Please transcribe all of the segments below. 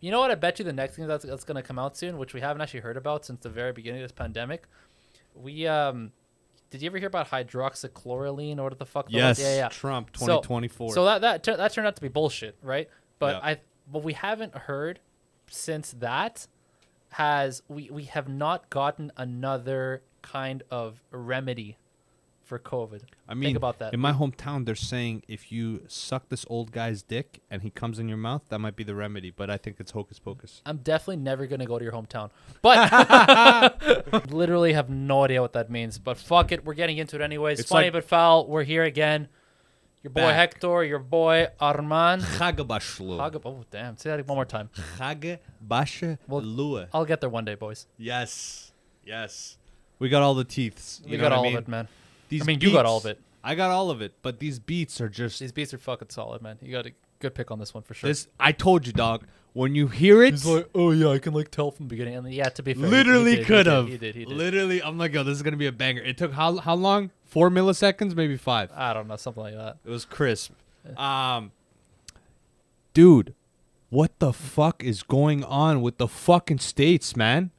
You know what? I bet you the next thing that's going to come out soon, which we haven't actually heard about since the very beginning of this pandemic. We did you ever hear about hydroxychloroquine or what the fuck? Yes. Yeah, yeah. Trump 2024. So that turned out to be bullshit, right? But Yeah. what we haven't heard since that we have not gotten another kind of remedy for COVID. I mean, think about that. in my hometown, they're saying if you suck this old guy's dick and he comes in your mouth, that might be the remedy. But I think it's hocus pocus. I'm definitely never going to go to your hometown. But literally have no idea what that means. But fuck it. We're getting into it anyways. It's Funny like- but foul. We're here again. Your boy Back. Hector. Your boy Arman. Chagabashlu. Oh, damn. Say that one more time. Chagabashlu. I'll get there one day, boys. Yes. Yes. We got all the teeths. We got all of it, man. These you got all of it. I got all of it, but these beats are just... These beats are fucking solid, man. You got a good pick on this one for sure. This, I told you, dog. When you hear it... He's like, oh, yeah, I can, like, tell from the beginning. And yeah, to be fair. Literally could have. He did. Literally, I'm like, yo, this is going to be a banger. It took how long? 4 milliseconds? Maybe 5. I don't know. Something like that. It was crisp. Dude, what the fuck is going on with the fucking states, man?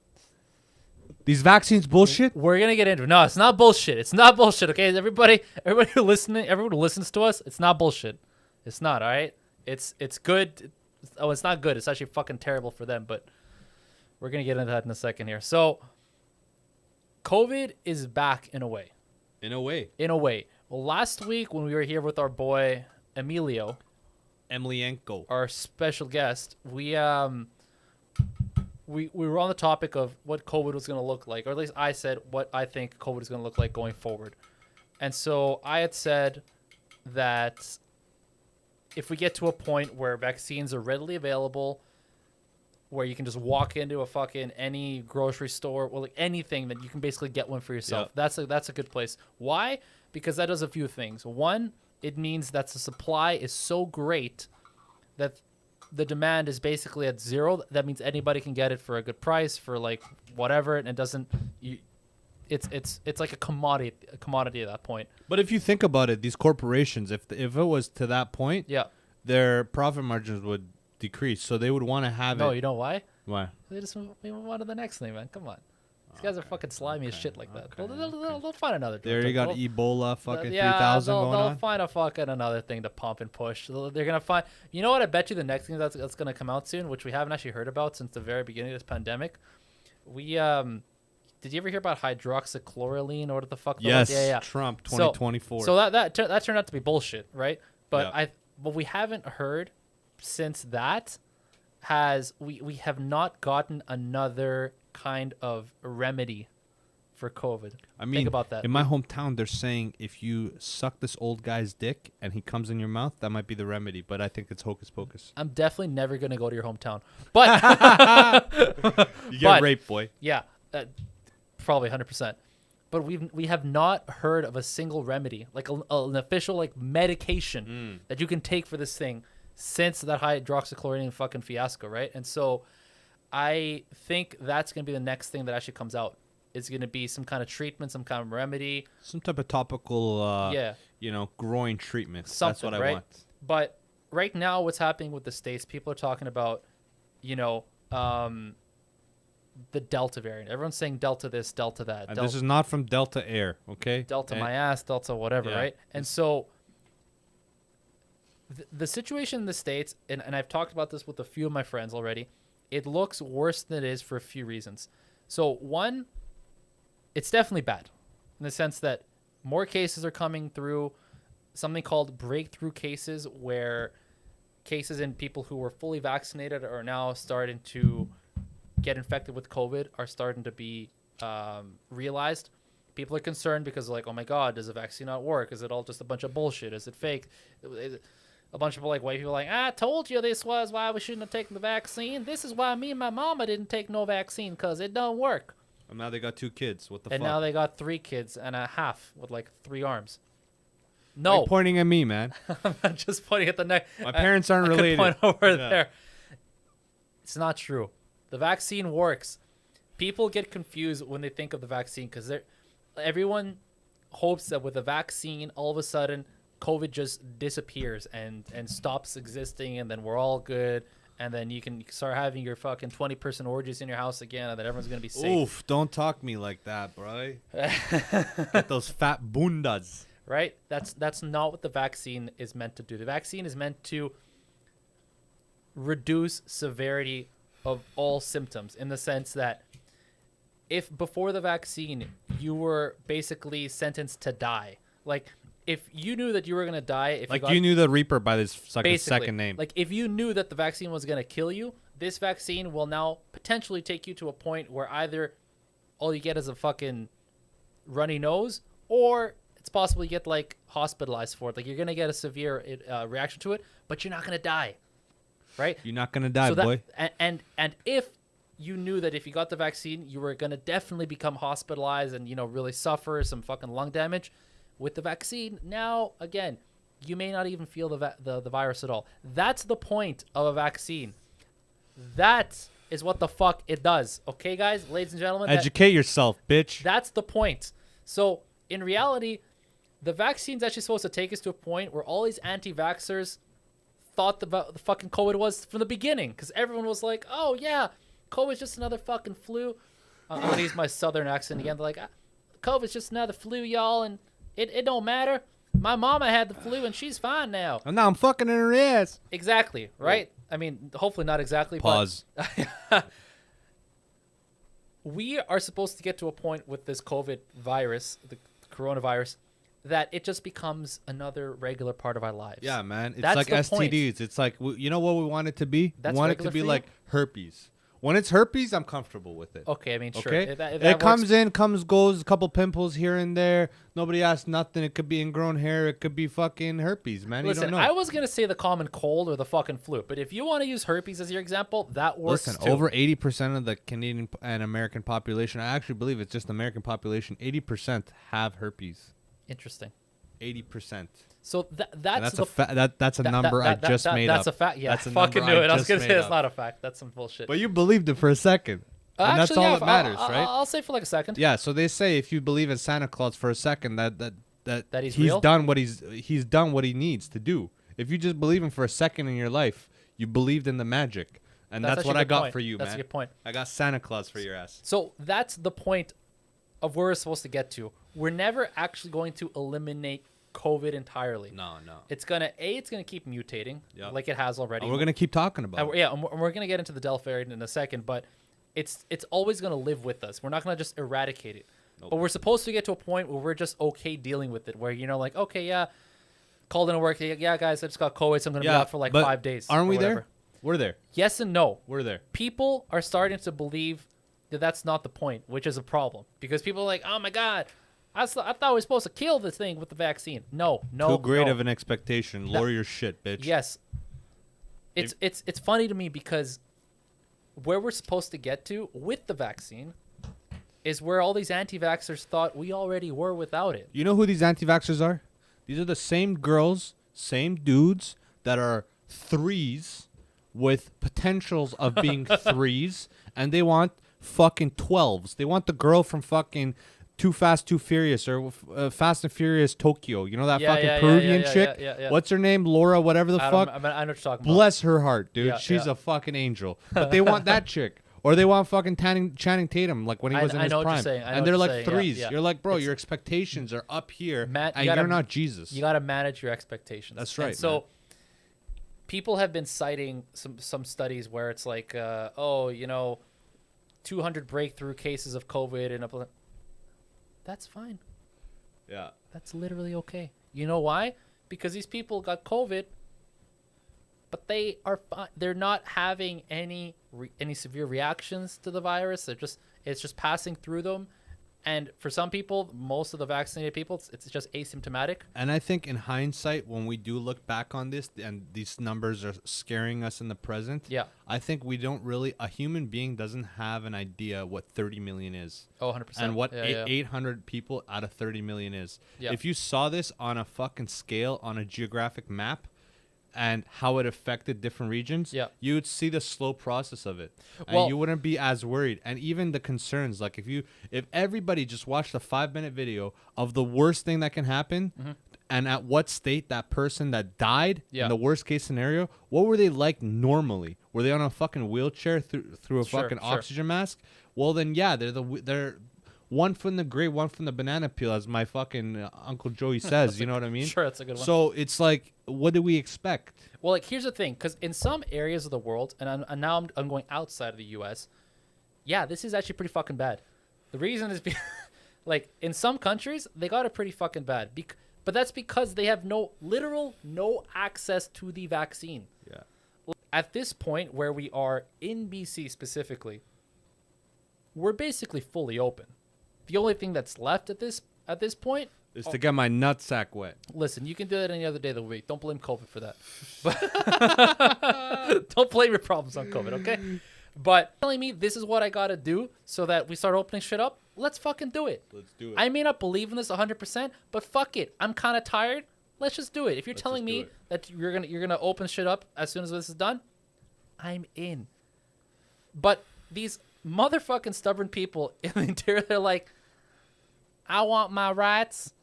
These vaccines bullshit? We're going to get into it. No, it's not bullshit. It's not bullshit, okay? Everybody everyone who listens to us, it's not bullshit. It's not, all right? It's good. Oh, it's not good. It's actually fucking terrible for them, but we're going to get into that in a second here. So, COVID is back in a way. In a way. Well, last week when we were here with our boy Emilio, Emelianko. our special guest, we were on the topic of what COVID was going to look like, or at least I said what I think COVID is going to look like going forward. And so I had said that if we get to a point where vaccines are readily available, where you can just walk into a fucking any grocery store, or like anything, that you can basically get one for yourself. Yep. That's a good place. Why? Because that does a few things. One, it means that the supply is so great that the demand is basically at zero. That means anybody can get it for a good price, for like whatever, and it doesn't. It's like a commodity at that point. But if you think about it, these corporations, if it was to that point, Yeah. their profit margins would decrease. So they would want to have No, it. you know why? Why? They just move on to the next thing, man. Come on. These guys are fucking slimy as shit like that. They'll find another drug. There you got They'll- Ebola fucking yeah, 3000 going they'll on. find a fucking another thing to pump and push. They're gonna find. You know what? I bet you the next thing that's gonna come out soon, which we haven't actually heard about since the very beginning of this pandemic. We did you ever hear about hydroxychloroquine or what the fuck? Yes. Yeah, yeah. Trump 2024. So that turned out to be bullshit, right? But Yeah. what we haven't heard since that we have not gotten another kind of remedy for COVID. I mean, think about that. in my hometown, they're saying if you suck this old guy's dick and he comes in your mouth, that might be the remedy. But I think it's hocus pocus. I'm definitely never gonna go to your hometown, but You But- raped, boy. yeah, probably 100%. But we have not heard of a single remedy, like an official like medication that you can take for this thing since that hydroxychloroquine fucking fiasco, right? And so I think that's gonna be the next thing that actually comes out. It's gonna be some kind of treatment, some kind of remedy, Some type of topical, Yeah. groin treatment. something, That's what I right? want. But right now, what's happening with the states? People are talking about, the Delta variant. Everyone's saying Delta this, Delta that. And this is not from Delta Air, okay? Delta And- my ass, Delta whatever, Yeah. right? And so the situation in the States, and I've talked about this with a few of my friends already, it looks worse than it is for a few reasons. So one, it's definitely bad in the sense that more cases are coming through, something called breakthrough cases, where cases in people who were fully vaccinated are now starting to get infected with COVID, are starting to be realized. People are concerned because, like, oh my God, does the vaccine not work? Is it all just a bunch of bullshit? Is it fake? A bunch of like white people are like, I told you this was why we shouldn't have taken the vaccine. This is why me and my mama didn't take no vaccine, because it don't work. And now they got 2 kids. What the And fuck? now they got 3 kids and a half with like 3 arms. Why No, you pointing at me, man. I'm just pointing at the neck. My parents aren't I could related. point over Yeah. there. It's not true. The vaccine works. People get confused when they think of the vaccine because everyone hopes that with the vaccine, all of a sudden, COVID just disappears and stops existing, and then we're all good and then you can start having your fucking 20-person orgies in your house again, and then everyone's gonna be safe. Oof, don't talk me like that, bro. Get those fat bundas. Right? That's not what the vaccine is meant to do. The vaccine is meant to reduce severity of all symptoms, in the sense that if before the vaccine you were basically sentenced to die, like if you knew that you were gonna die, if Like you knew the Reaper by this basically, second name. like if you knew that the vaccine was gonna kill you, this vaccine will now potentially take you to a point where either all you get is a fucking runny nose, or it's possible you get like hospitalized for it. Like you're gonna get a severe reaction to it, but you're not gonna die, right? You're not gonna die, So that, boy. and if you knew that if you got the vaccine, you were gonna definitely become hospitalized and really suffer some fucking lung damage. With the vaccine, now again, you may not even feel the virus at all. That's the point of a vaccine. That is what the fuck it does. Okay, guys, ladies and gentlemen. Educate yourself, bitch. That's the point. So in reality, the vaccine's actually supposed to take us to a point where all these anti-vaxxers thought the fucking COVID was from the beginning, because everyone was like, oh yeah, COVID's just another fucking flu. I'm gonna use my southern accent again. They're like, COVID's just another flu, y'all, and it don't matter. My mama had the flu and she's fine now. And now I'm fucking in her ass. Exactly, right? I mean, hopefully not exactly. Pause. But we are supposed to get to a point with this COVID virus, the coronavirus, that it just becomes another regular part of our lives. Yeah, man. It's That's like the STDs. point. It's like, you know what we want it to be? That's we want it regular to be for you? like herpes. When it's herpes, I'm comfortable with it. Okay, I mean, sure. Okay? If that It works- comes in, comes, goes, a couple pimples here and there. Nobody asks nothing. It could be ingrown hair. It could be fucking herpes, man. Listen, you don't know. I was going to say the common cold or the fucking flu, but if you want to use herpes as your example, that works Listen, too. over 80% of the Canadian and American population, I actually believe it's just American population, 80% have herpes. Interesting. 80%. So And that's that's that's a number I just made That's up. a fact. Yeah, That's a fucking number knew it. I was just going to say made it's up. not a fact. That's some bullshit. But you believed it for a second. And that's Actually, all yeah, that matters, I'll, right? I'll say for like a second. Yeah, so they say if you believe in Santa Claus for a second, that That he's he's real? done what he's done what he needs to do. If you just believe him for a second in your life, you believed in the magic, and that's actually what a I good got point. for you, That's man. a good point. I got Santa Claus for your ass. So that's the point of where we're supposed to get to. We're never actually going to eliminate COVID entirely. No. It's gonna keep mutating, Yep. like it has already. And we're gonna keep talking about And it. we're- yeah, and we're gonna get into the Delta variant in a second, but it's always gonna live with us. We're not gonna just eradicate it. Nope. But we're supposed to get to a point where we're just okay dealing with it, where like, okay, yeah, called into work, yeah, guys, I just got COVID, so I'm gonna be out for like but 5 days. Aren't or we whatever. there? We're there. Yes and no. We're there. People are starting to believe that that's not the point, which is a problem, because people are like, oh my god, I thought we were supposed to kill this thing with the vaccine. No. Too great no. of an expectation. Lower your shit, bitch. Yes. It's funny to me because where we're supposed to get to with the vaccine is where all these anti-vaxxers thought we already were without it. You know who these anti-vaxxers are? These are the same girls, same dudes that are threes with potentials of being threes, and they want fucking 12s. They want the girl from fucking Too Fast, Too Furious, or Fast and Furious Tokyo. You know that Yeah, fucking yeah, yeah, Peruvian yeah, chick? yeah. What's her name? Laura, whatever the I fuck. know what you're talking about. Bless her heart, dude. Yeah, She's yeah. a fucking angel. But they want that chick. Or they want fucking Channing Tatum, like when he was in I his know what you're prime. saying. I know And what they're you're like saying. Yeah, threes. yeah. You're like, bro, It's- your expectations are up here, Matt, and you gotta- you're not Jesus. You got to manage your expectations. That's right, And so man. people have been citing some studies where it's like, 200 breakthrough cases of COVID and that's fine. Yeah. That's literally okay. You know why? Because these people got COVID, but they are they're not having any severe reactions to the virus. It's just passing through them. And for some people, most of the vaccinated people, it's just asymptomatic. And I think in hindsight, when we do look back on this, and these numbers are scaring us in the present, Yeah. I think we don't really, a human being doesn't have an idea what 30 million is. Oh, 100%. And what Yeah. 800 people out of 30 million is. Yeah. If you saw this on a fucking scale, on a geographic map, and how it affected different regions, Yeah. you would see the slow process of it, and Well- you wouldn't be as worried. And even the concerns, like if everybody just watched a 5-minute video of the worst thing that can happen, and at what state that person that died Yeah. in the worst case scenario, what were they like normally? Were they on a fucking wheelchair through a fucking oxygen mask? Well, then yeah, they're one from the grave, one from the banana peel, as my fucking Uncle Joey says. You know what I mean? Sure, that's a good one. So it's like, what do we expect? Well, like, here's the thing, because in some areas of the world, and now I'm going outside of the U.S., yeah, this is actually pretty fucking bad. The reason is, like, in some countries, they got it pretty fucking bad. But that's because they have no access to the vaccine. Yeah. At this point where we are in BC specifically, we're basically fully open. The only thing that's left at this point is to get my nutsack wet. Listen, you can do that any other day of the week. Don't blame COVID for that. But don't blame your problems on COVID, okay? But telling me this is what I got to do so that we start opening shit up, let's fucking do it. Let's do it. I may not believe in this 100%, but fuck it. I'm kind of tired. Let's just do it. If you're telling me that you're going to open shit up as soon as this is done, I'm in. But these motherfucking stubborn people in the interior, they're like, I want my rights.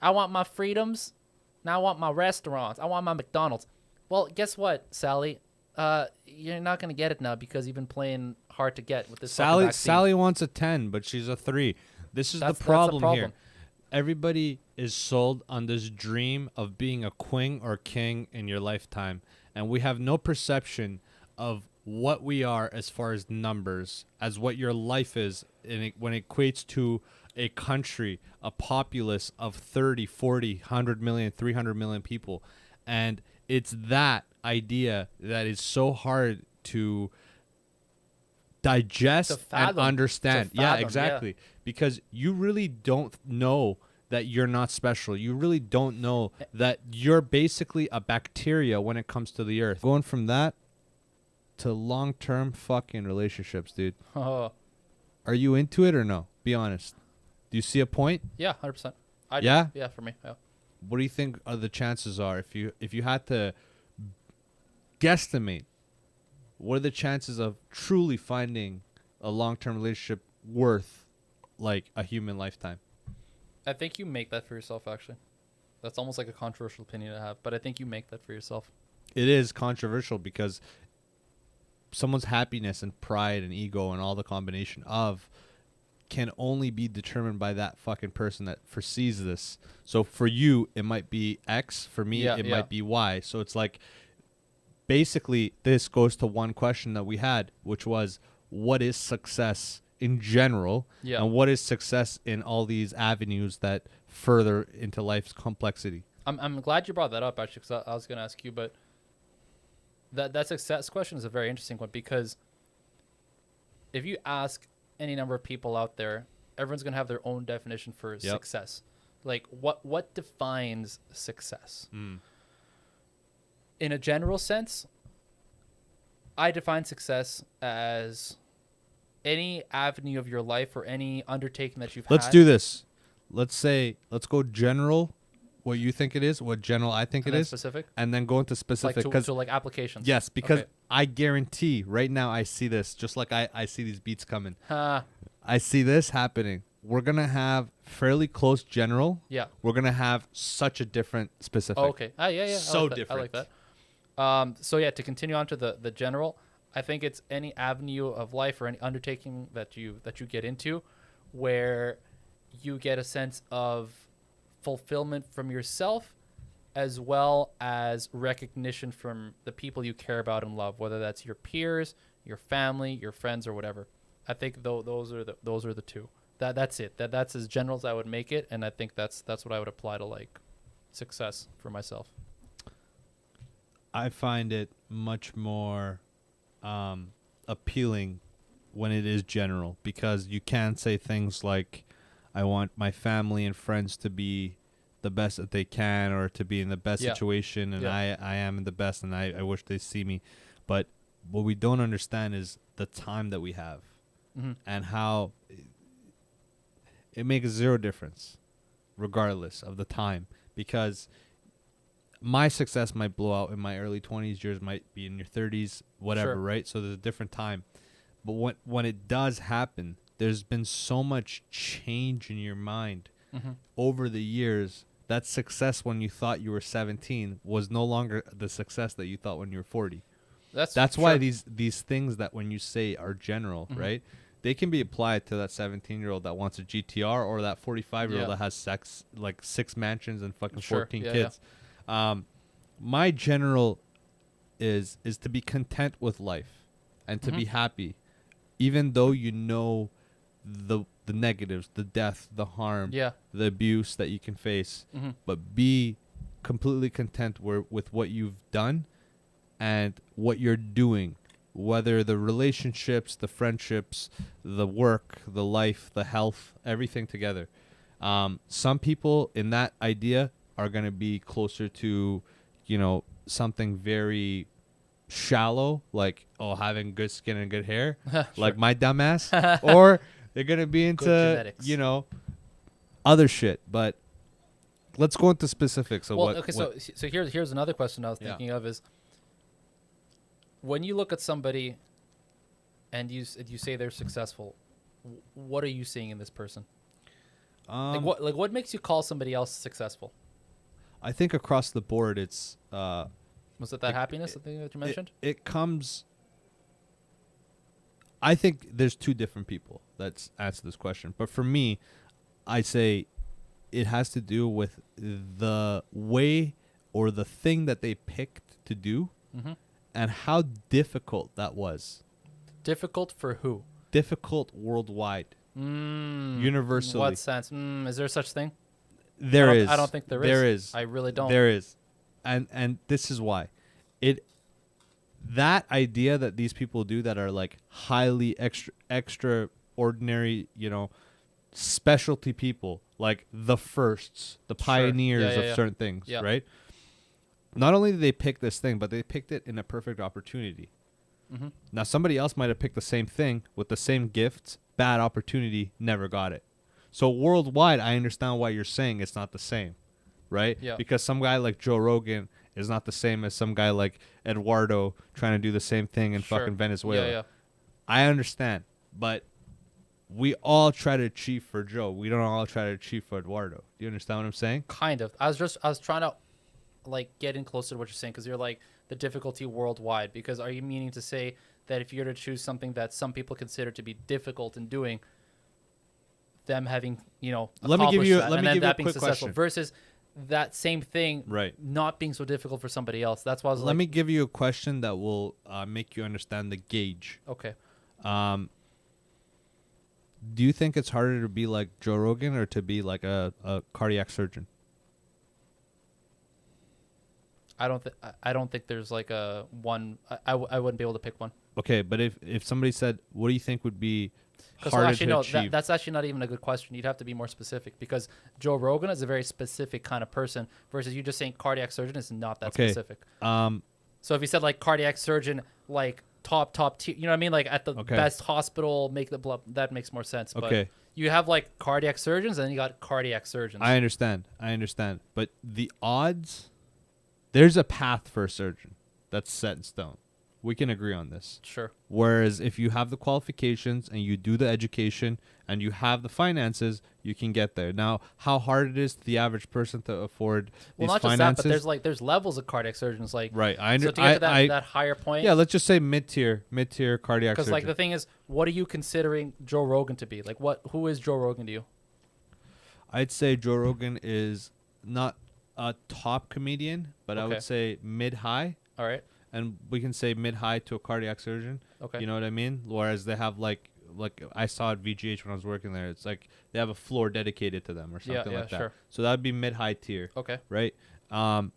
I want my freedoms. Now I want my restaurants. I want my McDonald's. Well, guess what, Sally? You're not going to get it now because you've been playing hard to get with this fucking vaccine. Sally wants a 10, but she's a 3. This is the problem here. Everybody is sold on this dream of being a queen or king in your lifetime, and we have no perception of what we are as far as numbers, as what your life is when it equates to a country, a populace of 30, 40, 100 million, 300 million people. And it's that idea that is so hard to digest and understand. Yeah, exactly. Yeah. Because you really don't know that you're not special. You really don't know that you're basically a bacteria when it comes to the earth. Going from that to long-term fucking relationships, dude. Oh. Are you into it or no? Be honest. Do you see a point? Yeah, 100%. Yeah? Yeah, for me. Yeah. What do you think the chances are if you had to guesstimate, what are the chances of truly finding a long-term relationship worth like a human lifetime? I think you make that for yourself, actually. That's almost like a controversial opinion to have, but I think you make that for yourself. It is controversial because someone's happiness and pride and ego and all the combination of can only be determined by that fucking person that foresees this. So for you, it might be X. For me, it might be Y. So it's like, basically, this goes to one question that we had, which was, what is success in general? Yeah. And what is success in all these avenues that further into life's complexity? I'm glad you brought that up, actually, because I was going to ask you, but that success question is a very interesting one, because if you ask any number of people out there, everyone's going to have their own definition for success. Like, what defines success? In a general sense, I define success as any avenue of your life or any undertaking that you've had. Let's do this. Let's go general, what you think it is, what general I think it is. Specific? And then go into specific. So like applications. Yes, because I guarantee right now I see this, just like I see these beats coming. I see this happening. We're going to have fairly close general. Yeah. We're going to have such a different specific. Oh, okay. Yeah. So different. I like that. So yeah, to continue on to the general, I think it's any avenue of life or any undertaking that you get into where you get a sense of fulfillment from yourself as well as recognition from the people you care about and love, whether that's your peers, your family, your friends, or whatever. I think those are the two. That's it. That's as general as I would make it, and I think that's what I would apply to like success for myself. I find it much more appealing when it is general, because you can say things like, I want my family and friends to be the best that they can, or to be in the best situation, and I am the best, and I wish they see me. But what we don't understand is the time that we have, and how it makes zero difference regardless of the time, because my success might blow out in my early 20s, yours might be in your 30s, whatever, right? So there's a different time. But when it does happen, there's been so much change in your mind over the years that success when you thought you were 17 was no longer the success that you thought when you were 40. That's why these things that when you say are general, right? They can be applied to that 17-year-old that wants a GTR or that 45-year-old that has 6 mansions and fucking 14 kids. My general is to be content with life and to be happy, even though you know the negatives, the death, the harm, the abuse that you can face, but be completely content with what you've done and what you're doing, whether the relationships, the friendships, the work, the life, the health, everything together. Some people in that idea are going to be closer to, something very shallow, like, having good skin and good hair, like my dumbass, or they're going to be into, other shit. But let's go into specifics of So here's another question I was thinking of is, when you look at somebody and you say they're successful, what are you seeing in this person? What makes you call somebody else successful? I think across the board, it's was it that happiness, the thing that you mentioned? It comes. I think there's two different people that answer this question, but for me, I say it has to do with the way or the thing that they picked to do, and how difficult that was. Difficult for who? Difficult worldwide, universally. In what sense? Is there such thing? There is. I don't think there is. There is. I really don't. There is. And this is why. That idea that these people do that are like highly extraordinary, specialty people, like the firsts, the pioneers of certain things, right? Not only did they pick this thing, but they picked it in a perfect opportunity. Now, somebody else might have picked the same thing with the same gifts, bad opportunity, never got it. So worldwide, I understand why you're saying it's not the same, right? Yeah. Because some guy like Joe Rogan is not the same as some guy like Eduardo trying to do the same thing in fucking Venezuela. Yeah. I understand, but we all try to achieve for Joe. We don't all try to achieve for Eduardo. Do you understand what I'm saying? Kind of. I was trying to get in closer to what you're saying, because you're like the difficulty worldwide. Because are you meaning to say that if you're to choose something that some people consider to be difficult in doing, them having let me give you a quick question versus that same thing not being so difficult for somebody else? That's why I was let me give you a question that will make you understand the gauge. Okay. Do you think it's harder to be like Joe Rogan or to be like a cardiac surgeon? I don't think there's like a one. I wouldn't be able to pick one. Okay, but if somebody said, what do you think would be harder to achieve? That's actually not even a good question. You'd have to be more specific, because Joe Rogan is a very specific kind of person, versus you just saying cardiac surgeon is not that specific. So if you said like cardiac surgeon, like top tier, you know what I mean? Like at the best hospital, make the blood, that makes more sense. But you have like cardiac surgeons, and then you got cardiac surgeons. I understand. But the odds, there's a path for a surgeon that's set in stone. We can agree on this. Sure. Whereas if you have the qualifications and you do the education and you have the finances, you can get there. Now, how hard it is to the average person to afford these finances? Well, not just that, but there's levels of cardiac surgeons. Like, right. So to get to that higher point. Yeah, let's just say mid-tier cardiac surgeon. Because like the thing is, what are you considering Joe Rogan to be? Like, who is Joe Rogan to you? I'd say Joe Rogan is not a top comedian, but I would say mid-high. All right. And we can say mid-high to a cardiac surgeon. Okay. You know what I mean? Whereas they have like I saw at VGH when I was working there. It's like they have a floor dedicated to them or something like that. Sure. So that would be mid-high tier. Okay. Right? But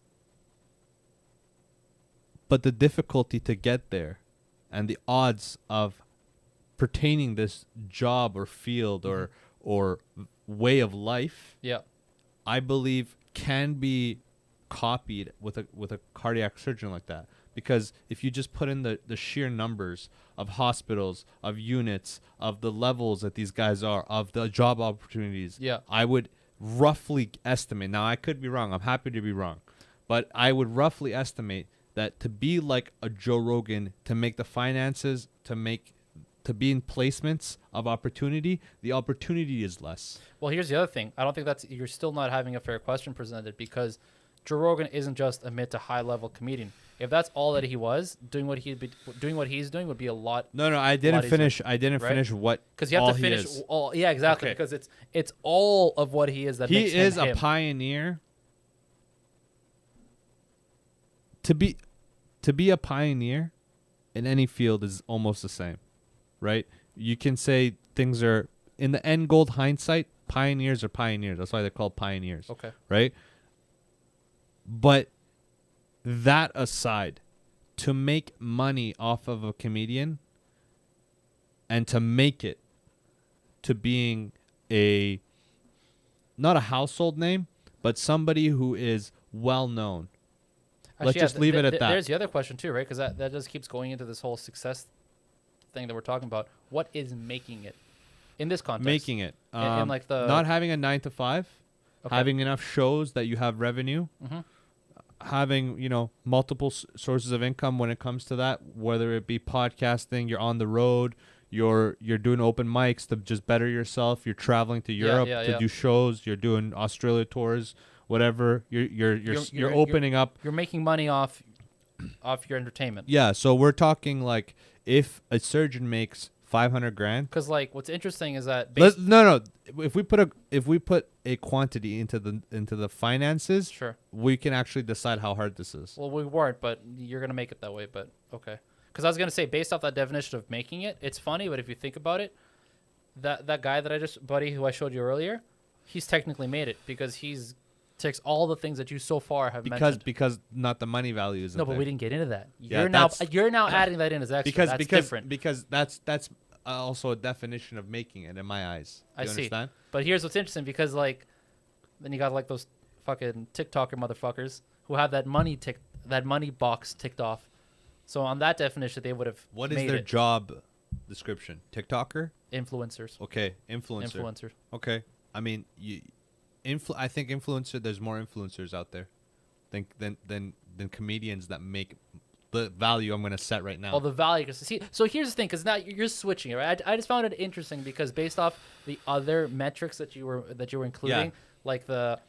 the difficulty to get there and the odds of pertaining this job or field or way of life, I believe can be copied with a cardiac surgeon like that. Because if you just put in the sheer numbers of hospitals, of units, of the levels that these guys are, of the job opportunities, I would roughly estimate. Now, I could be wrong. I'm happy to be wrong. But I would roughly estimate that to be like a Joe Rogan, to make the finances, to to be in placements of opportunity, the opportunity is less. Well, here's the other thing. I don't think you're still not having a fair question presented, because Joe Rogan isn't just a mid to high level comedian. If that's all that he was doing, what he's doing would be a lot. No, I didn't finish. I didn't right? finish what. Because you have to finish all. Yeah, exactly. Okay. Because it's all of what he is that makes him he is a him. pioneer. To be a pioneer in any field is almost the same, right? You can say things are in the end goal hindsight. Pioneers are pioneers. That's why they're called pioneers. Okay. Right. But that aside, to make money off of a comedian and to make it to being not a household name, but somebody who is well known. Let's just leave it at that. There's the other question too, right? Because that just keeps going into this whole success thing that we're talking about. What is making it in this context? Making it. In like the not having a 9 to 5, having enough shows that you have revenue, having multiple sources of income when it comes to that. Whether it be podcasting, you're on the road, you're doing open mics to just better yourself. You're traveling to Europe to do shows. You're doing Australia tours. Whatever you're opening up, you're making money off your entertainment. Yeah, so we're talking like if a surgeon makes $500,000. Because like what's interesting is that no, if we put a quantity into the finances, sure, we can actually decide how hard this is. Well, we weren't, but you're gonna make it that way. But okay, because I was gonna say based off that definition of making it, it's funny, but if you think about it, that guy buddy who I showed you earlier, he's technically made it because he's ticks all the things that you so far have mentioned. Because not the money value isn't No, but there. we didn't get into that. Yeah, you're now adding that in as extra. That's different. Because that's also a definition of making it in my eyes. Do you understand? But here's what's interesting, because like then you got like those fucking TikToker motherfuckers who have that money box ticked off. So on that definition, they would have. What is their job description? TikToker? Influencers. Okay, influencer. Okay, I mean I think there's more influencers out there than comedians that make the value I'm going to set right now. Well, the value. See, so here's the thing, because now you're switching it, right? I just found it interesting because based off the other metrics that you were including, like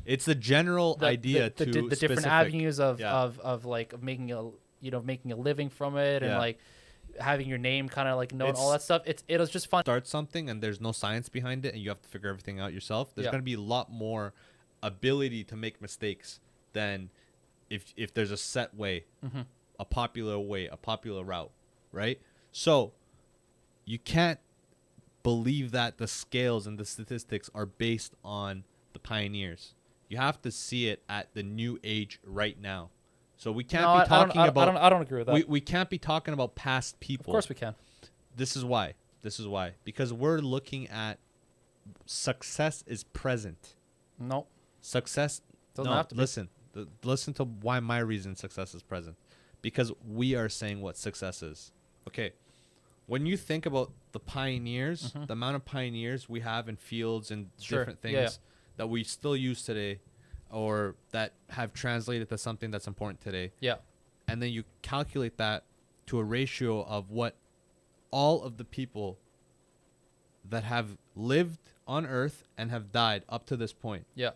it's the general idea the different specific. avenues of making a living from it, and like having your name kind of like known, all that stuff. It was just fun. Start something and there's no science behind it and you have to figure everything out yourself. There's going to be a lot more ability to make mistakes than if there's a set way, a popular route, right? So you can't believe that the scales and the statistics are based on the pioneers. You have to see it at the new age right now. So we can't be talking about. I don't agree with that. We can't be talking about past people. Of course we can. This is why. Because we're looking at success is present. No. Success doesn't have to be. Listen to why my reason success is present. Because we are saying what success is. Okay. When you think about the pioneers, the amount of pioneers we have in fields and different things that we still use today, or that have translated to something that's important today. Yeah. And then you calculate that to a ratio of what all of the people that have lived on Earth and have died up to this point. Yeah.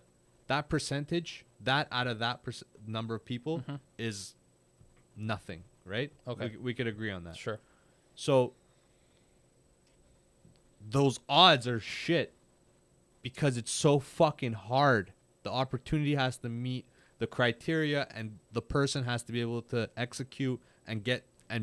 That percentage, that out of that number of people is nothing, right? Okay. We could agree on that. Sure. So those odds are shit because it's so fucking hard. The opportunity has to meet the criteria and the person has to be able to execute and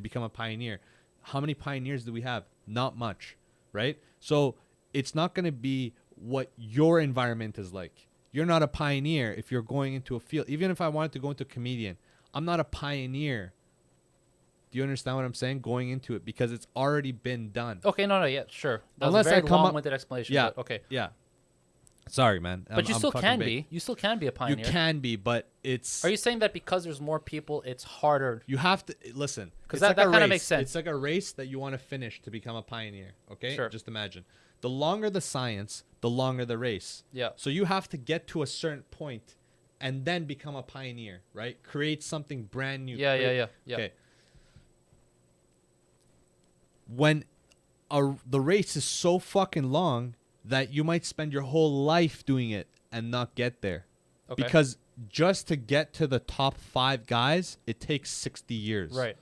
become a pioneer. How many pioneers do we have? Not much, right? So it's not going to be what your environment is like. You're not a pioneer if you're going into a field. Even if I wanted to go into comedian, I'm not a pioneer. Do you understand what I'm saying? Going into it because it's already been done. Okay, no, yeah, sure. That Unless was a very I come long-winded explanation. Yeah. Okay. Yeah. Sorry, man. But you still can be. You still can be a pioneer. You can be, but it's... Are you saying that because there's more people, it's harder? You have to... Listen. Because that kind of makes sense. It's like a race that you want to finish to become a pioneer, okay? Sure. Just imagine. The longer the science, the longer the race. Yeah. So you have to get to a certain point and then become a pioneer, right? Create something brand new. Yeah. Okay. When the race is so fucking long that you might spend your whole life doing it and not get there. Okay. Because just to get to the top 5 guys, it takes 60 years. Right.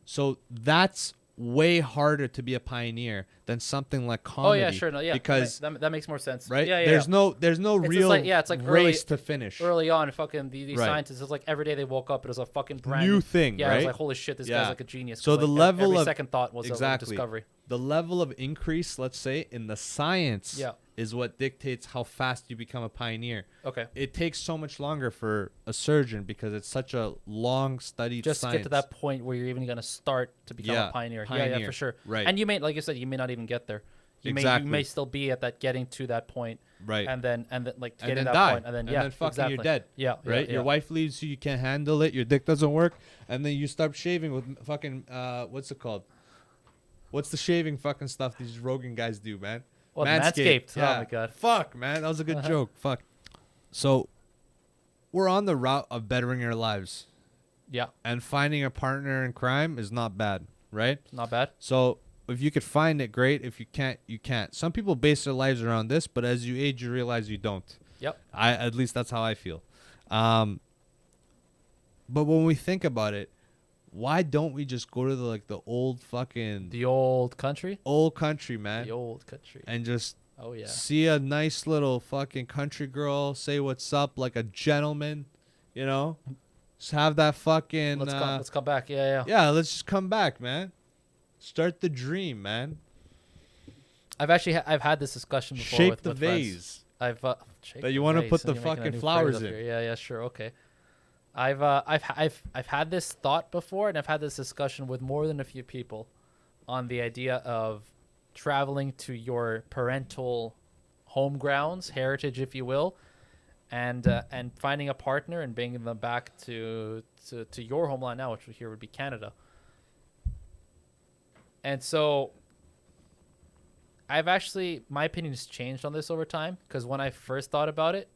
So that's way harder to be a pioneer than something like comedy. Oh yeah, sure. No, yeah. Because that makes more sense. right? Yeah, yeah. There's yeah. no It's real it's like race to finish. Early on, fucking these Right. scientists, it's like every day they woke up, it was a fucking brand New thing, Yeah, right? it was like, holy shit, this Yeah. guy's like a genius. So 'Cause, the like, level every of second thought was a discovery. The level of increase, let's say, in the science Yeah. is what dictates how fast you become a pioneer. Okay. It takes so much longer for a surgeon because it's such a long studied Just science. to get to that point where you're even gonna start to become Yeah, a pioneer. Yeah, pioneer. for sure. Right. And you may, like you said, you may not even get there. You Exactly. may still be at that getting to that point. Right. And then like And getting then that die. point, and then fucking exactly. you're dead. Yeah. Right? Yeah, Your wife leaves you, you can't handle it, your dick doesn't work, and then you start shaving with fucking what's it called? What's the shaving fucking stuff these Rogan guys do, man? Well, Manscaped. Yeah. Oh my god. Fuck, man. That was a good joke. Fuck. So we're on the route of bettering our lives. Yeah. And finding a partner in crime is not bad, right? Not bad. So if you could find it, great. If you can't, you can't. Some people base their lives around this, but as you age, you realize you don't. Yep. At least that's how I feel. But when we think about it, why don't we just go to the old fucking The old country. old country, man, The old country. and just Oh yeah. see a nice little fucking country girl, say what's up like a gentleman, you know? Just have that fucking Let's come back. Yeah. yeah, let's just come back, man. Start the dream, man. I've had this discussion before Shape with the friends. vase. I've shake That you the wanna vase, put and the you're making a fucking new flowers phrase up in. here. Yeah, sure, okay. I've had this thought before, and I've had this discussion with more than a few people on the idea of traveling to your parental home grounds, heritage, if you will, and finding a partner and bringing them back to your homeland now, which here would be Canada. And so my opinion has changed on this over time, because when I first thought about it,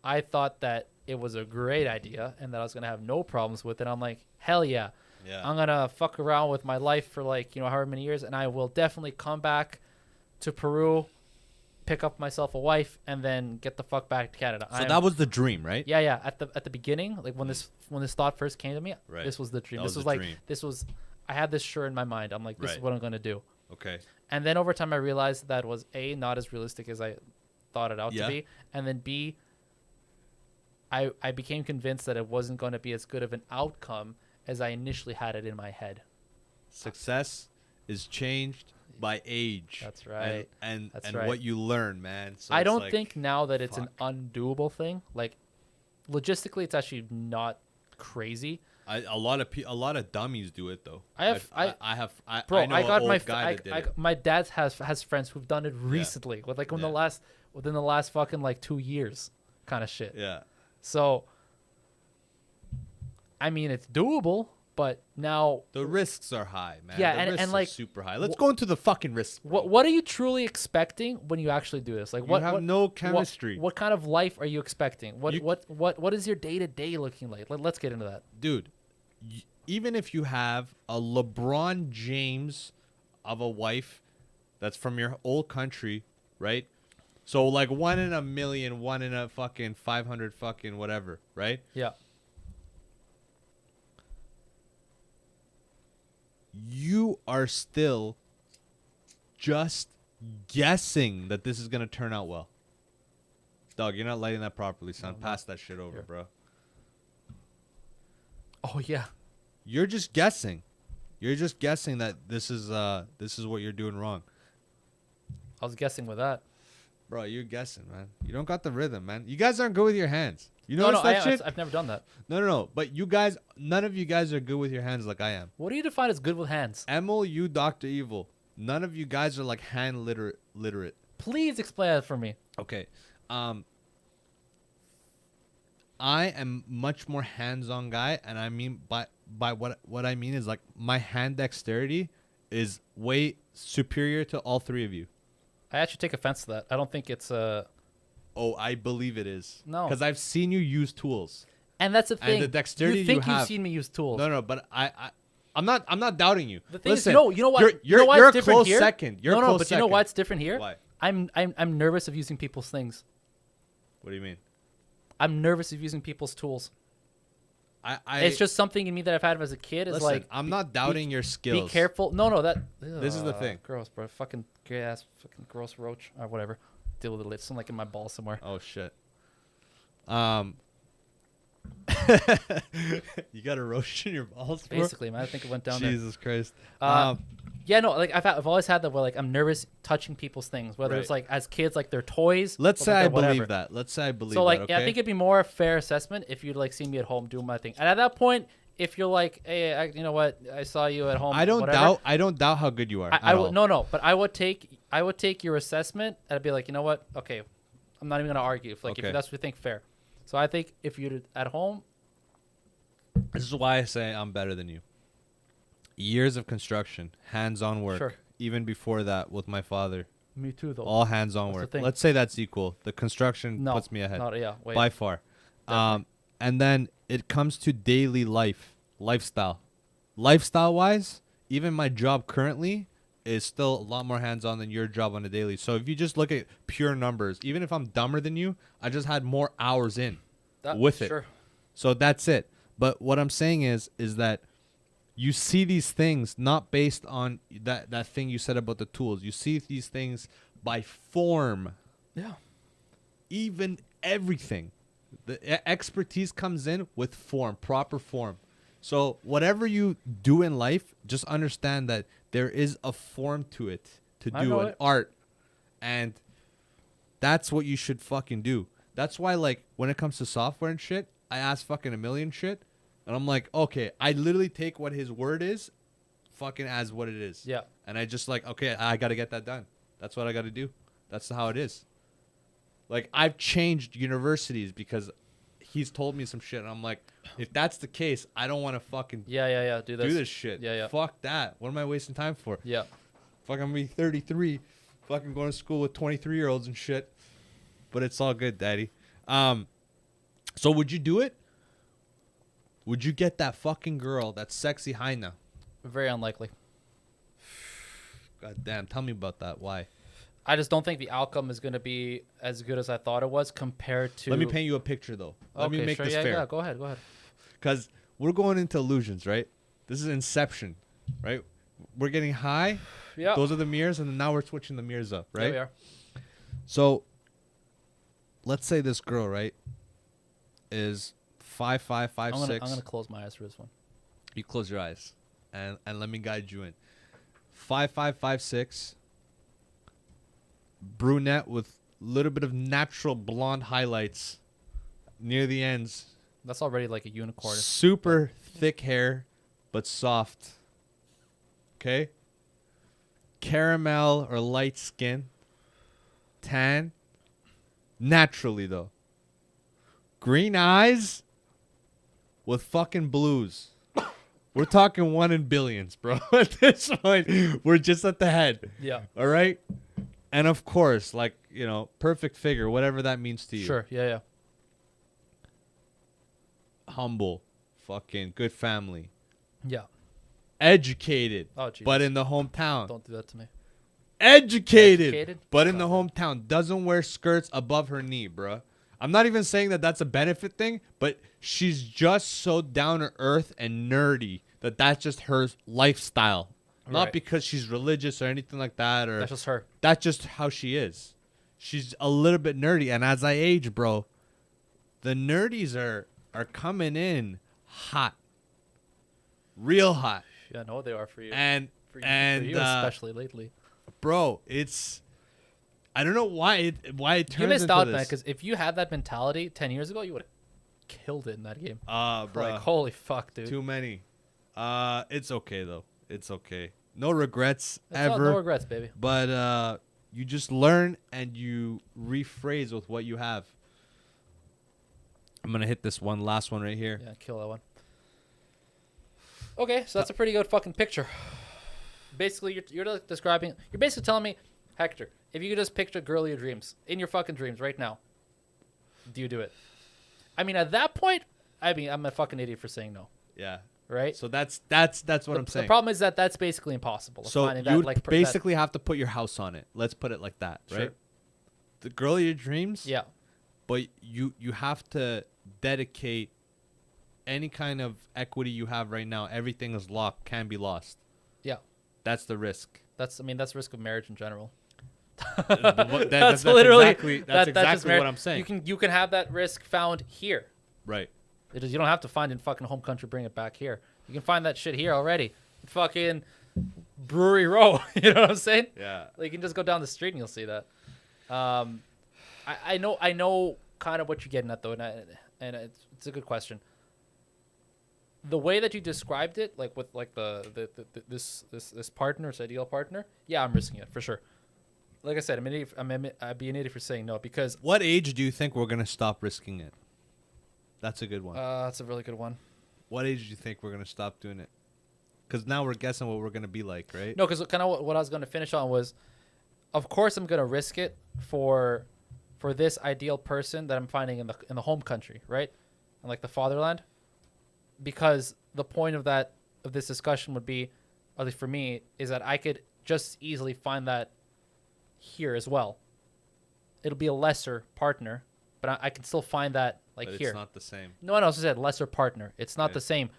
I thought that it was a great idea and that I was going to have no problems with it. I'm like, hell yeah. Yeah. I'm going to fuck around with my life for however many years, and I will definitely come back to Peru, pick up myself a wife, and then get the fuck back to Canada. So that was the dream, right? Yeah. At the beginning, like when this thought first came to me, Right. this was the dream. That This was was the like dream. this was I had this sure in my mind. I'm like, this is Right. what I'm going to do. Okay. And then over time, I realized that was A, not as realistic as I thought it out Yeah. to be. And then B, I became convinced that it wasn't going to be as good of an outcome as I initially had it in my head. Success is changed by age. That's right. And That's right. what you learn, man. So I it's don't like, think now that it's fuck. an undoable thing. Like, logistically, it's actually not crazy. a lot of dummies do it though. I have- Bro, I know I got an my old guy that did it. my dad has friends who've done it recently with Yeah. within the last fucking like 2 years kind of shit. Yeah. So I mean, it's doable, but now The risks are high, man. Yeah, the and risks are like, super high. Let's go into the fucking risks. Bro. what are you truly expecting when you actually do this? Like, You have no chemistry. What kind of life are you expecting? What You- what is your day-to-day looking like? Let's get into that. Dude, even if you have a LeBron James of a wife that's from your old country, right? So like 1 in a million, 1 in a fucking 500 fucking whatever, right? Yeah. You are still just guessing that this is going to turn out well. Dog, you're not lighting that properly, son. Pass that shit over, Here. bro. Oh yeah. You're just guessing. You're just guessing that this is what you're doing wrong. I was guessing with that. Bro, you're guessing, man. You don't got the rhythm, man. You guys aren't good with your hands. You No, notice that shit? I've never done that. No. But you guys, none of you guys are good with your hands like I am. What do you define as good with hands? Emil, you, Dr. Evil. None of you guys are like hand literate. Please explain that for me. Okay. I am much more hands-on guy, and I mean by what I mean is like my hand dexterity is way superior to all three of you. I actually take offense to that. I don't think it's Oh, I believe it is. No. Because I've seen you use tools. and that's the thing. And the dexterity you think you have. you've seen me use tools. No, but I I'm not doubting you. The thing Listen, is, you know what? You're why you're it's a different close here? second. You're a no, close but second. you know why it's different here? Why? I'm nervous of using people's things. What do you mean? I'm nervous of using people's tools. It's just something in me that I've had as a kid. Is listen, like I'm not doubting your skills. Be careful. No, that. This is the thing. Gross, bro. Fucking gay ass, fucking gross roach or whatever. Deal with it. It's like in my ball somewhere. Oh shit. You got a roach in your balls, bro? Basically, man. I think it went down there. Jesus Christ. Yeah, no, like I've always had that where like I'm nervous touching people's things, whether it's like as kids, like their toys. Let's say I whatever. believe that. Let's say I believe So like, that. Okay? yeah, I think it'd be more a fair assessment if you'd like see me at home doing my thing, and at that point, if you're like, hey, you know what, I saw you at home. I don't whatever, doubt how good you are. I would but I would take your assessment and I'd be like, you know what, okay, I'm not even gonna argue if Okay. if that's what you think, fair. So I think if you're at home, This is why I say I'm better than you. Years of construction, hands-on work. Sure. Even before that with my father. me too though. All hands-on That's the work. thing. Let's say that's equal. The construction No, puts me ahead. Wait. By far. And then it comes to daily lifestyle. Lifestyle-wise, even my job currently is still a lot more hands-on than your job on a daily. So if you just look at pure numbers, even if I'm dumber than you, I just had more hours in with it. Sure. So that's it. But what I'm saying is that you see these things not based on that thing you said about the tools. You see these things by form. Yeah. Even everything. The expertise comes in with form, proper form. So whatever you do in life, just understand that there is a form to it, to do an art. And that's what you should fucking do. That's why, like, when it comes to software and shit, I ask fucking a million shit. And I'm like, okay, I literally take what his word is fucking as what it is. Yeah. And I just like, okay, I got to get that done. That's what I got to do. That's how it is. Like, I've changed universities because he's told me some shit. And I'm like, if that's the case, I don't want to fucking Do this shit. Yeah. Fuck that. What am I wasting time for? Yeah. Fuck, I'm going to be 33. Fucking going to school with 23-year-olds and shit. But it's all good, daddy. So would you do it? Would you get that fucking girl, that sexy Heina? Very unlikely. God damn, tell me about that. Why? I just don't think the outcome is going to be as good as I thought it was compared to. Let me paint you a picture, though. Let me make this fair. Yeah, go ahead. Because we're going into illusions, right? This is Inception, right? We're getting high. Yeah. Those are the mirrors, and then now we're switching the mirrors up, right? There we are. So, let's say this girl, right, is 5'5", 5'6". I'm gonna close my eyes for this one. You close your eyes, and let me guide you in. 5'5", 5'6", brunette with a little bit of natural blonde highlights near the ends. That's already like a unicorn. Super thick hair, but soft. Okay? Caramel or light skin. Tan. Naturally, though. Green eyes with fucking blues. We're talking 1 in billions, bro. At this point, we're just at the head. Yeah. All right? And of course, like, you know, perfect figure, whatever that means to you. Sure. Yeah. Humble. Fucking good family. Yeah. Educated. Oh, Jesus. But in the hometown. Don't do that to me. Educated. But in the hometown. Doesn't wear skirts above her knee, bro. I'm not even saying that that's a benefit thing, but she's just so down to earth and nerdy that that's just her lifestyle. Not Right. because she's religious or anything like that. Or That's just her. That's just how she is. She's a little bit nerdy. And as I age, bro, the nerdies are coming in hot. Real hot. Yeah, I know they are for you. And for you especially lately. Bro, I don't know why it turns You missed into out, this. man, because if you had that mentality 10 years ago, you would have killed it in that game. Bro. Like, holy fuck, dude. Too many. It's okay, though. It's okay. No regrets No regrets, baby. But you just learn and you rephrase with what you have. I'm going to hit this last one right here. Yeah, kill that one. Okay, so that's a pretty good fucking picture. Basically, you're like describing... You're basically telling me, Hector, if you could just picture girl of your dreams, in your fucking dreams right now, do you do it? I mean, at that point, I'm a fucking idiot for saying no. Yeah. right? So that's what I'm saying. The problem is that that's basically impossible. So finding you that, like, basically have to put your house on it. Let's put it like that, right? Sure. The girl of your dreams. Yeah. But you have to dedicate any kind of equity you have right now. Everything is locked, can be lost. Yeah. That's the risk. That's the risk of marriage in general. That's literally exactly what I'm saying. You can have that risk found here. Right. It is, you don't have to find in fucking home country, bring it back here. You can find that shit here already. Fucking Brewery Row. You know what I'm saying? Yeah. Like, you can just go down the street and you'll see that. I know kind of what you're getting at though, and it's a good question. The way that you described it, like with like this partner, this ideal partner, yeah, I'm risking it for sure. Like I said, I'd be an idiot for saying no, because What age do you think we're gonna stop risking it? That's a good one. that's a really good one. What age do you think we're gonna stop doing it? Because now we're guessing what we're gonna be like, right? No, because kind of what I was going to finish on was, of course, I'm going to risk it for this ideal person that I'm finding in the home country, right, and like the fatherland, because the point of this discussion would be, at least for me, is that I could just easily find that here as well. It'll be a lesser partner, but I can still find that like but here. It's not the same. No, I said lesser partner. It's not Right. the same.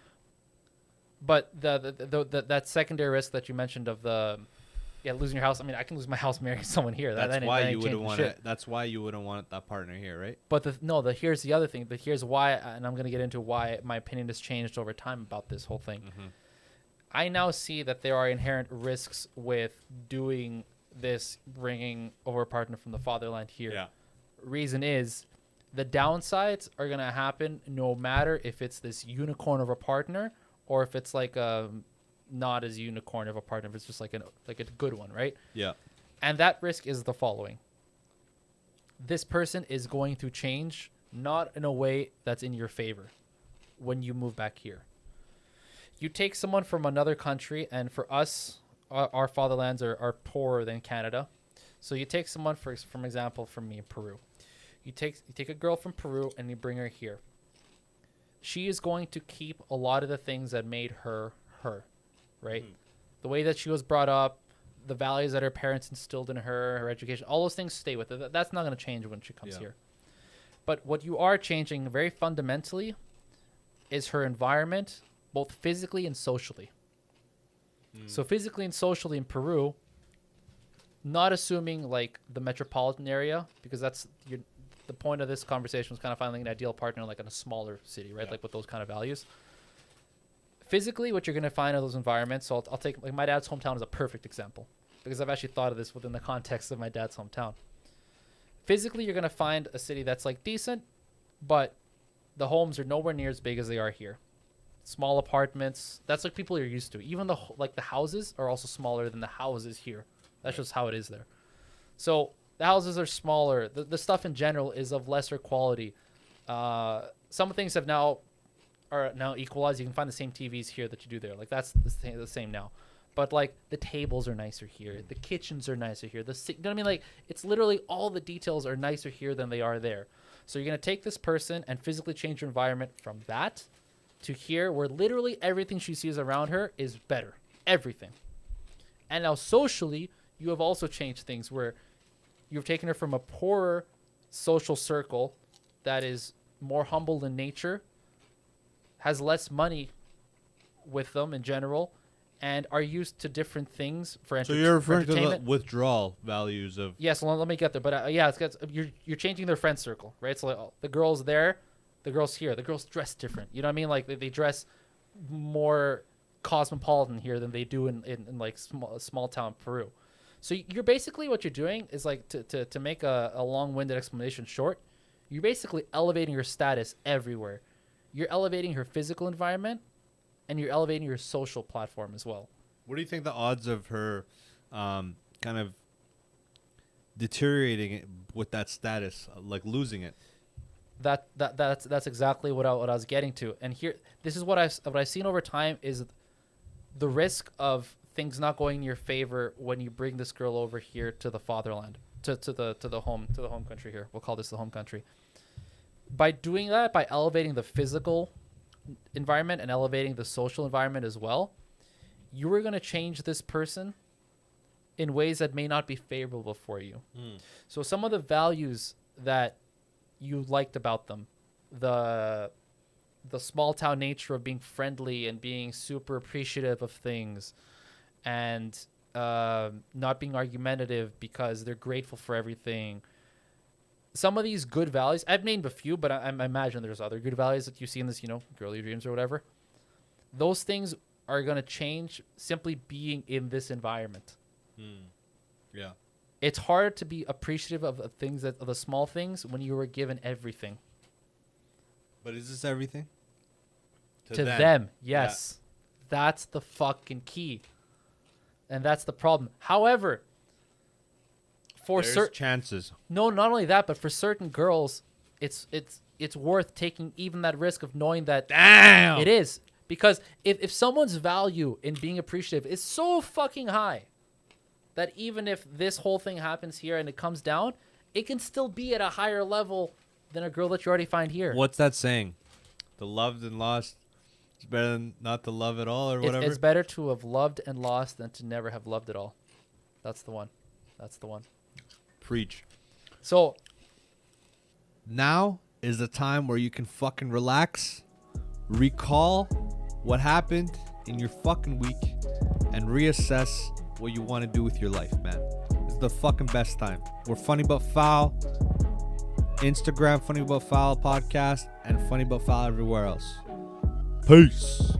But that secondary risk that you mentioned of losing your house. I mean, I can lose my house marrying someone here. That's that why ain't you wouldn't changing want shit. it. That's why you wouldn't want that partner here, right? But here's the other thing. But here's why, and I'm gonna get into why my opinion has changed over time about this whole thing. Mm-hmm. I now see that there are inherent risks with doing this, bringing over a partner from the fatherland here. Yeah. Reason is, the downsides are gonna happen no matter if it's this unicorn of a partner or if it's like a not as unicorn of a partner. If it's just like a good one, right? Yeah. And that risk is the following. This person is going to change, not in a way that's in your favor when you move back here. You take someone from another country, and for us, our fatherlands are poorer than Canada. So you take someone, for example, from me in Peru. You take a girl from Peru and you bring her here. She is going to keep a lot of the things that made her her, right? Mm. The way that she was brought up, the values that her parents instilled in her, her education, all those things stay with her. That's not going to change when she comes here. But what you are changing very fundamentally is her environment, both physically and socially. Mm. So physically and socially in Peru, not assuming like the metropolitan area, because that's the point of this conversation was kind of finding an ideal partner like in a smaller city, right? Yeah. Like with those kind of values. Physically, what you're going to find in those environments, so I'll take like my dad's hometown as a perfect example because I've actually thought of this within the context of my dad's hometown. Physically, you're going to find a city that's like decent, but the homes are nowhere near as big as they are here. Small apartments. That's like people you're used to. Even the houses are also smaller than the houses here. That's just how it is there. So the houses are smaller. The stuff in general is of lesser quality. Some things are now equalized. You can find the same TVs here that you do there. Like that's the same now. But like the tables are nicer here. The kitchens are nicer here. You know what I mean? Like it's literally all the details are nicer here than they are there. So you're going to take this person and physically change your environment from that to here where literally everything she sees around her is better. Everything. And now socially, you have also changed things where you've taken her from a poorer social circle that is more humble in nature, has less money with them in general, and are used to different things for entertainment. So you're referring to the withdrawal values of... Yes, well, let me get there. But you're changing their friend circle, right? So like, the girls there, the girls here, the girls dress different. You know what I mean? Like they dress more cosmopolitan here than they do in like small town Peru. So you're basically, what you're doing is like to make a long-winded explanation short, you're basically elevating her status everywhere. You're elevating her physical environment, and you're elevating your social platform as well. What do you think the odds of her kind of deteriorating it with that status, like losing it? That's exactly what I was getting to. And here, this is what I've seen over time is the risk of things not going in your favor when you bring this girl over here to the fatherland, to the home country here. We'll call this the home country. By doing that, by elevating the physical environment and elevating the social environment as well, you are going to change this person in ways that may not be favorable for you. So some of the values that you liked about them, the small town nature of being friendly and being super appreciative of things, and not being argumentative because they're grateful for everything. Some of these good values, I've named a few, but I imagine there's other good values that you see in this, girly dreams or whatever. Those things are going to change simply being in this environment. Yeah. It's hard to be appreciative of the small things when you were given everything. But is this everything? To them, yes. Yeah. That's the fucking key. And that's the problem. However, for certain chances. No, not only that, but for certain girls, it's worth taking even that risk of knowing that damn it is. Because if someone's value in being appreciative is so fucking high that even if this whole thing happens here and it comes down, it can still be at a higher level than a girl that you already find here. What's that saying? The loved and lost is better than not to love at all, or whatever? It's better to have loved and lost than to never have loved at all. That's the one. Preach. So now is the time where you can fucking relax, recall what happened in your fucking week, and reassess what you want to do with your life, man. It's the fucking best time. We're Funny But Foul. Instagram, Funny But Foul podcast, and Funny But Foul everywhere else. Peace.